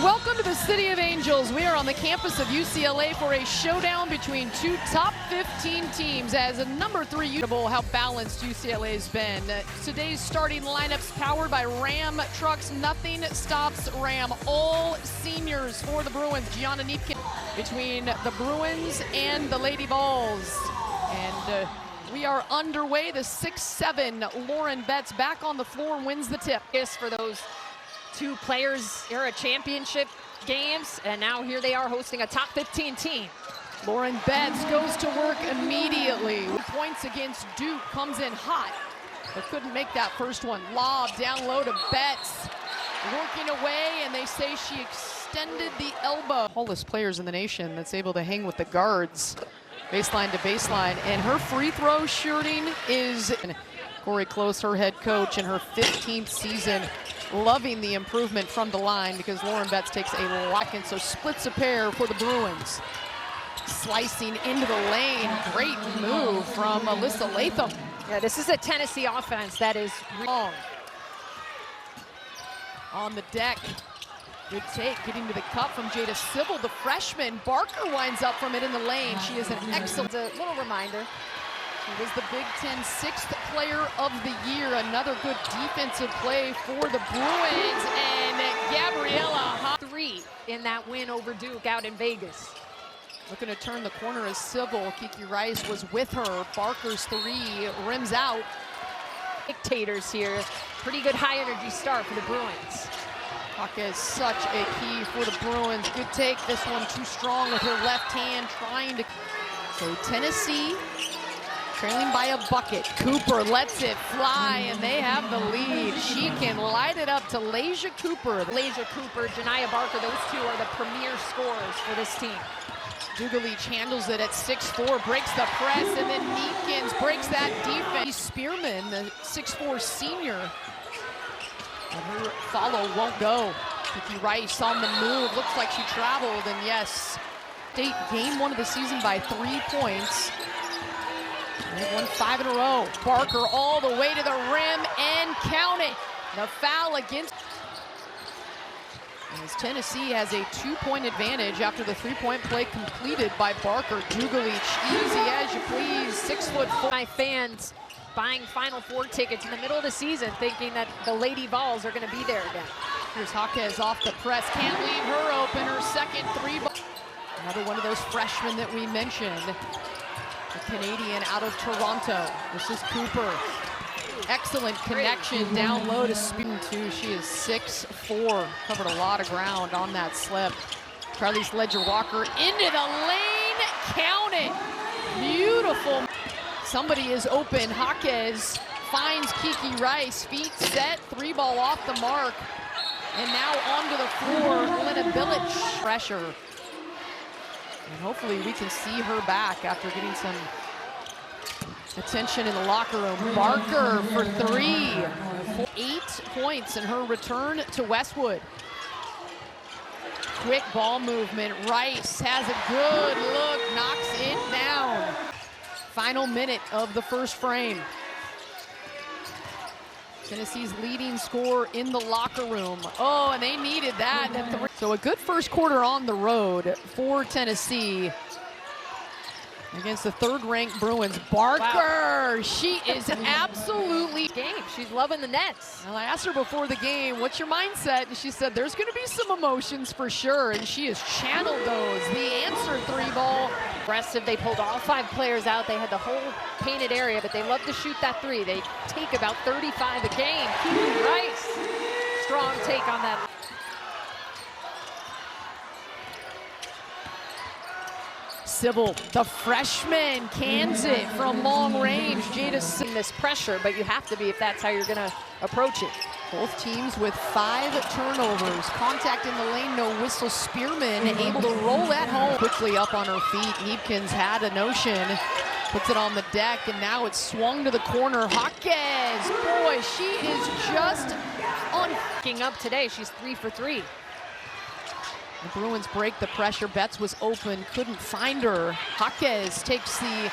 Welcome to the City of Angels. We are on the campus of UCLA for a showdown between two top 15 teams as a number 3 how balanced UCLA's been. Today's starting lineups powered by Ram trucks. Nothing stops Ram. All seniors for the Bruins. Gianna Niepkin between the Bruins and the Lady Vols. And we are underway. The 6'7" Lauren Betts back on the floor and wins the tip. Yes, for those two players era championship games, and now here they are hosting a top 15 team. Lauren Betts goes to work immediately. Points against Duke, comes in hot, but couldn't make that first one. Lob down low to Betts, working away, and they say she extended the elbow. Tallest players in the nation that's able to hang with the guards, baseline to baseline, and her free throw shooting is Corey Close, her head coach, in her 15th season, loving the improvement from the line because Lauren Betts takes a lock, and so splits a pair for the Bruins. Slicing into the lane, great move from Alyssa Latham. Yeah, this is a Tennessee offense that is long. On the deck, good take, getting to the cup from Jada Sybil, the freshman. Barker winds up from it in the lane. She is an excellent, a little reminder. She was the Big Ten 6th player of the year. Another good defensive play for the Bruins, and Gabriella 3 in that win over Duke out in Vegas. Looking to turn the corner as Sybil. Kiki Rice was with her. Barker's 3 rims out. Dictators here. Pretty good high energy start for the Bruins. Haka is such a key for the Bruins. Good take. This one too strong with her left hand, trying to. So Tennessee trailing by a bucket. Cooper lets it fly, and they have the lead. She can light it up to Lasia Cooper. Lasia Cooper, Janiah Barker, those two are the premier scorers for this team. Dugalich handles it at 6'4", breaks the press, and then Neekins breaks that defense. Spearman, the 6'4" senior, and her follow won't go. Kiki Rice on the move, looks like she traveled, and yes, State game 1 of the season by 3 points. They've won 5 in a row. Barker all the way to the rim and count it. The foul against. As Tennessee has a 2-point advantage after the 3-point play completed by Barker. Dugalich, easy as you please, 6'4". My fans buying Final Four tickets in the middle of the season thinking that the Lady Vols are going to be there again. Here's Jaquez off the press, can't leave her open, her second 3 ball. Another one of those freshmen that we mentioned. The Canadian out of Toronto. This is Cooper. Excellent connection down low to Spearman too. She is 6'4". Covered a lot of ground on that slip. Charlize Ledger-Walker into the lane. Count it. Beautiful. Somebody is open. Jaquez finds Kiki Rice. Feet set. 3-ball off the mark. And now onto the floor. Lena Bilic. Pressure. And hopefully we can see her back after getting some attention in the locker room. Barker for 3. 8 points in her return to Westwood. Quick ball movement. Rice has a good look, knocks it down. Final minute of the first frame. Tennessee's leading scorer in the locker room. Oh, and they needed that. So a good first quarter on the road for Tennessee against the 3rd-ranked Bruins. Barker, wow. She is absolutely game. She's loving the nets. Well, I asked her before the game, what's your mindset? And she said, there's going to be some emotions for sure, and she has channeled those. The answer 3-ball. Aggressive. They pulled all 5 players out. They had the whole painted area, but they love to shoot that 3. They take about 35 a game. Kiki Rice, strong take on that. Sybil, the freshman, cans it from long range. Jada Sybil. This pressure, but you have to be if that's how you're going to approach it. Both teams with 5 turnovers. Contact in the lane, no whistle. Spearman able to roll that home. Quickly up on her feet. Neepkins had a notion. Puts it on the deck, and now it's swung to the corner. Jaquez, boy, she is just on. Up today, she's 3 for 3. The Bruins break the pressure. Betts was open, couldn't find her. Jaquez takes the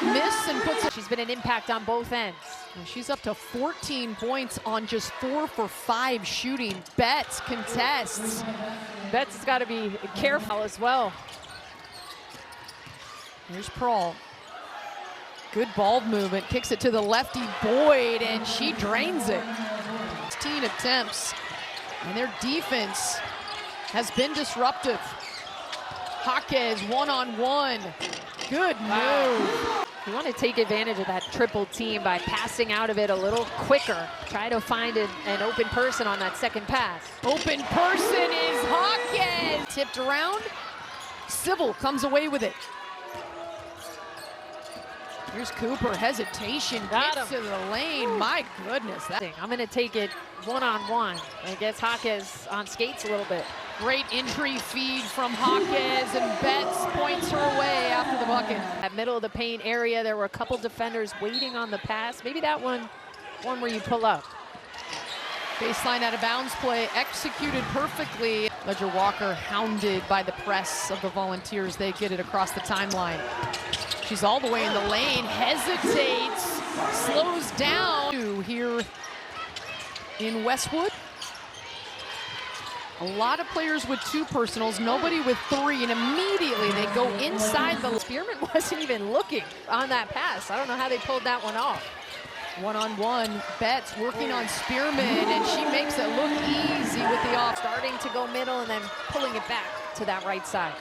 miss and puts it. She's been an impact on both ends. And she's up to 14 points on just 4 for 5 shooting. Betts contests. Betts has got to be careful as well. Here's Prawl. Good ball movement, kicks it to the lefty Boyd, and she drains it. 16 attempts, and their defense has been disruptive. Jaquez one-on-one. Good move. You want to take advantage of that triple team by passing out of it a little quicker. Try to find an open person on that second pass. Open person is Jaquez. Tipped around. Civil comes away with it. Here's Cooper, hesitation, gets to the lane. My goodness. I'm going to take it one-on-one. And gets Jaquez on skates a little bit. Great entry feed from Jaquez, and Betts points her away after the bucket. At middle of the paint area, there were a couple defenders waiting on the pass. Maybe that one where you pull up. Baseline out of bounds play executed perfectly. Ledger Walker hounded by the press of the Volunteers. They get it across the timeline. She's all the way in the lane, hesitates, slows down. Here in Westwood. A lot of players with two personals, nobody with three, and immediately they go inside the... Spearman wasn't even looking on that pass. I don't know how they pulled that one off. One-on-one, Betts working on Spearman, and she makes it look easy with the off. Starting to go middle and then pulling it back to that right side.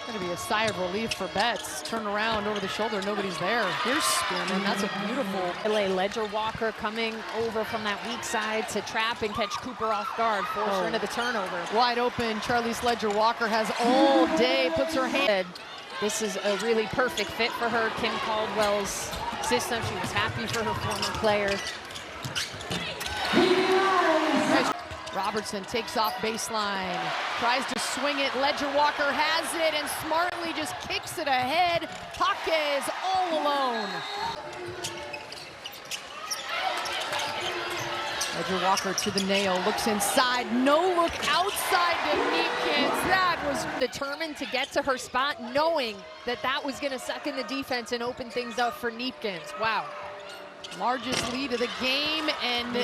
Gonna be a sigh of relief for Betts. Turn around over the shoulder, nobody's there. Here's Spearman, that's a beautiful. Ledger Walker coming over from that weak side to trap and catch Cooper off guard, force her into the turnover. Wide open, Charlize Ledger Walker has all day, puts her hand. This is a really perfect fit for her. Kim Caldwell's system, she was happy for her former player. Robertson takes off baseline, tries to swing it. Ledger Walker has it and smartly just kicks it ahead. Jaquez all alone. Ledger Walker to the nail, looks inside, no look outside to Neepkins. That was determined to get to her spot, knowing that that was going to suck in the defense and open things up for Neepkins. Wow. Largest lead of the game, and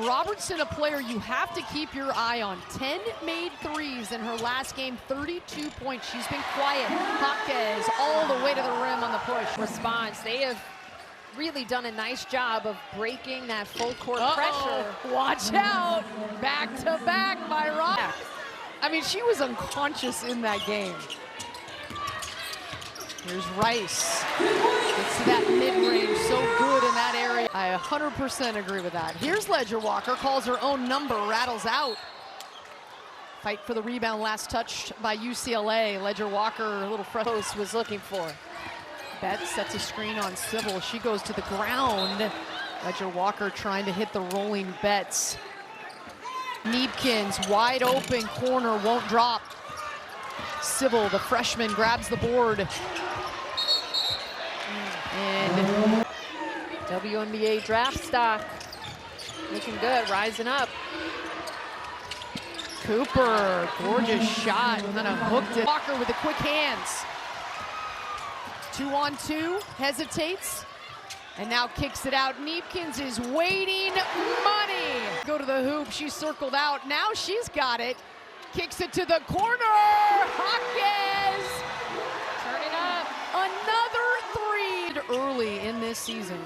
Robertson, a player you have to keep your eye on. 10 made threes in her last game, 32 points. She's been quiet. Jaquez all the way to the rim on the push. Response, they have really done a nice job of breaking that full court pressure. Watch out, back to back by Rock. I mean, she was unconscious in that game. Here's Rice. Gets to that mid-range, so good in that area. I 100% agree with that. Here's Ledger Walker, calls her own number, rattles out. Fight for the rebound, last touched by UCLA. Ledger Walker, a little post was looking for. Betts sets a screen on Civil. She goes to the ground. Ledger Walker trying to hit the rolling Betts. Neepkins, wide open corner, won't drop. Civil, the freshman, grabs the board. And WNBA draft stock looking good, rising up. Cooper, gorgeous shot, kind of hooked it. Walker with the quick hands. 2-on-2, hesitates, and now kicks it out. Neepkins is waiting, money. Go to the hoop, she's circled out. Now she's got it. Kicks it to the corner, Jaquez! Turn it up. Another three early in this season.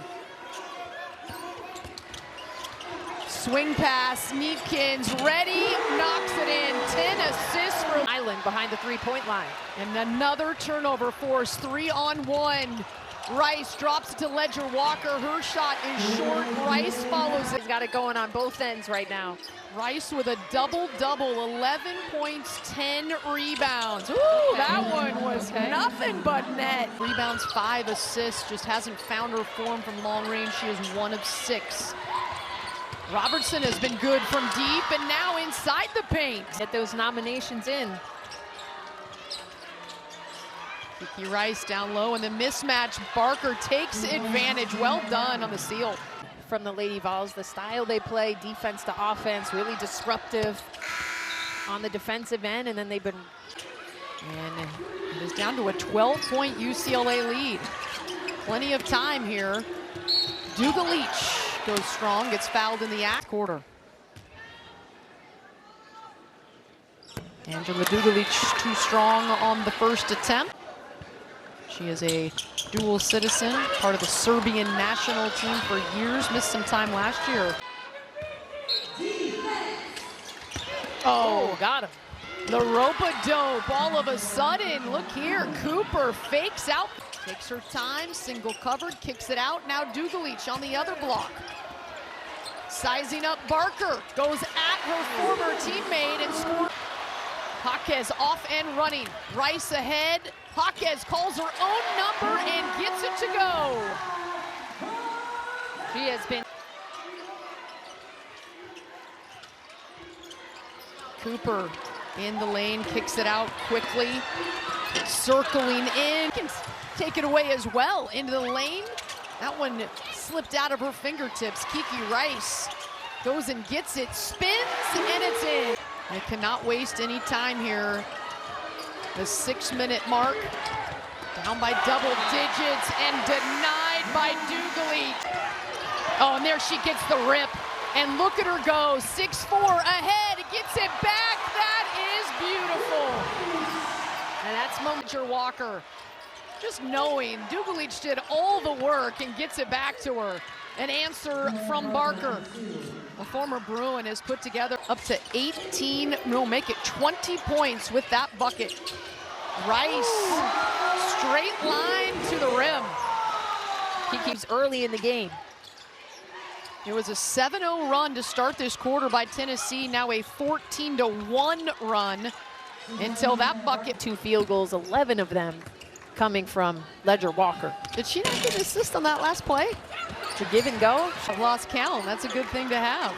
Swing pass, Neepkins ready, knocks it in. 10 assists for Island behind the three-point line. And another turnover force, 3-on-1. Rice drops it to Ledger Walker. Her shot is short. Rice follows it. He's got it going on both ends right now. Rice with a double-double, 11 points, 10 rebounds. Ooh, that one was nothing but net. Rebounds, 5 assists, just hasn't found her form from long range. She is 1 of 6. Robertson has been good from deep and now inside the paint. Get those nominations in. Kiki Rice down low, and the mismatch. Barker takes advantage. Well done on the steal. From the Lady Vols, the style they play, defense to offense, really disruptive on the defensive end, and then they've been... And it is down to a 12-point UCLA lead. Plenty of time here. Duga Leach goes strong, gets fouled in the quarter. Angela Dugalic too strong on the first attempt. She is a dual citizen, part of the Serbian national team for years, missed some time last year. Oh, got him. The rope-a-dope all of a sudden. Look here, Cooper fakes out, takes her time, single covered, kicks it out. Now Dugalic on the other block. Sizing up Barker, goes at her former teammate and scores. Jaquez off and running, Rice ahead. Jaquez calls her own number and gets it to go. She has been. Cooper in the lane, kicks it out quickly, circling in, can take it away as well into the lane. That one slipped out of her fingertips. Kiki Rice goes and gets it, spins, and it's in. They cannot waste any time here. The 6-minute mark, down by double digits and denied by Dugalic. Oh, and there she gets the rip. And look at her go, 6-4 ahead, gets it back. That is beautiful. And that's Manager Walker. Just knowing Dugalic did all the work and gets it back to her. An answer from Barker. A former Bruin has put together up to 18, no, make it 20 points with that bucket. Rice, straight line to the rim. He keeps early in the game. It was a 7-0 run to start this quarter by Tennessee, now a 14-1 run until that bucket. 2 field goals, 11 of them coming from Ledger Walker. Did she not get an assist on that last play? To give and go. I've lost count. That's a good thing to have.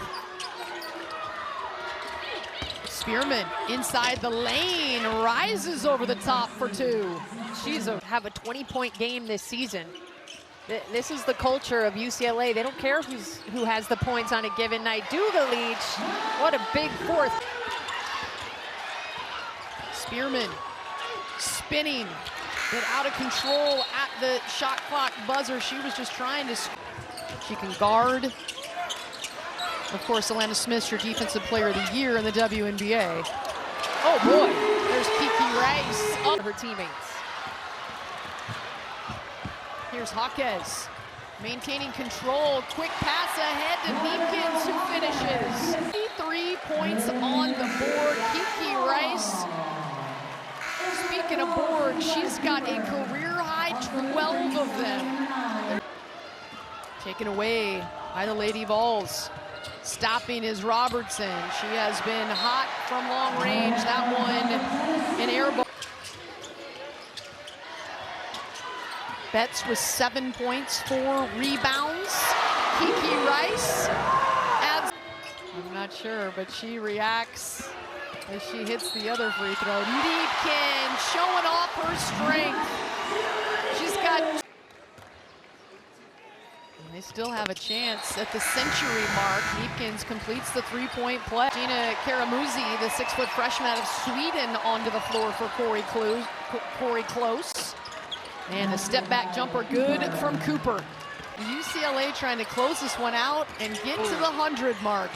Spearman inside the lane, rises over the top for 2. She's have a 20-point game this season. This is the culture of UCLA. They don't care who has the points on a given night. Dugalic, what a big fourth. Spearman spinning, but out of control at the shot clock buzzer. She was just trying to. She can guard. Of course, Alana Smith's your Defensive Player of the Year in the WNBA. Oh boy, there's Kiki Rice up Her teammates. Here's Jaquez, maintaining control, quick pass ahead to Neepkins, who finishes. 3 points on the board. Kiki Rice, speaking of boards, she's got a career-high 12 of them. Taken away by the Lady Vols. Stopping is Robertson. She has been hot from long range. That one, an air ball. Betts with 7 points, 4 rebounds. Kiki Rice adds. I'm not sure, but she reacts as she hits the other free throw. Neepkin showing off her strength. She's got. And they still have a chance at the century mark. Neepkins completes the 3-point play. Gina Karamuzzi, the 6-foot freshman out of Sweden, onto the floor for Corey Close. And the step back jumper good from Cooper. UCLA trying to close this one out and get to the 100 mark.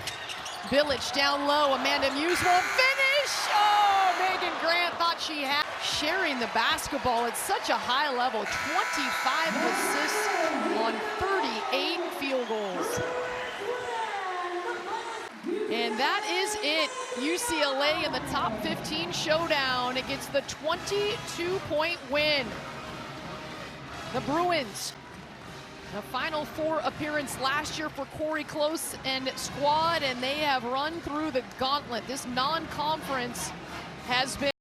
Bilic down low, Amanda Muse won't finish. Oh, Megan Grant thought she had. Sharing the basketball at such a high level, 25 assists on 38 field goals. And that is it. UCLA in the top 15 showdown. It gets the 22-point win. The Bruins, the Final Four appearance last year for Corey Close and squad, and they have run through the gauntlet. This non-conference has been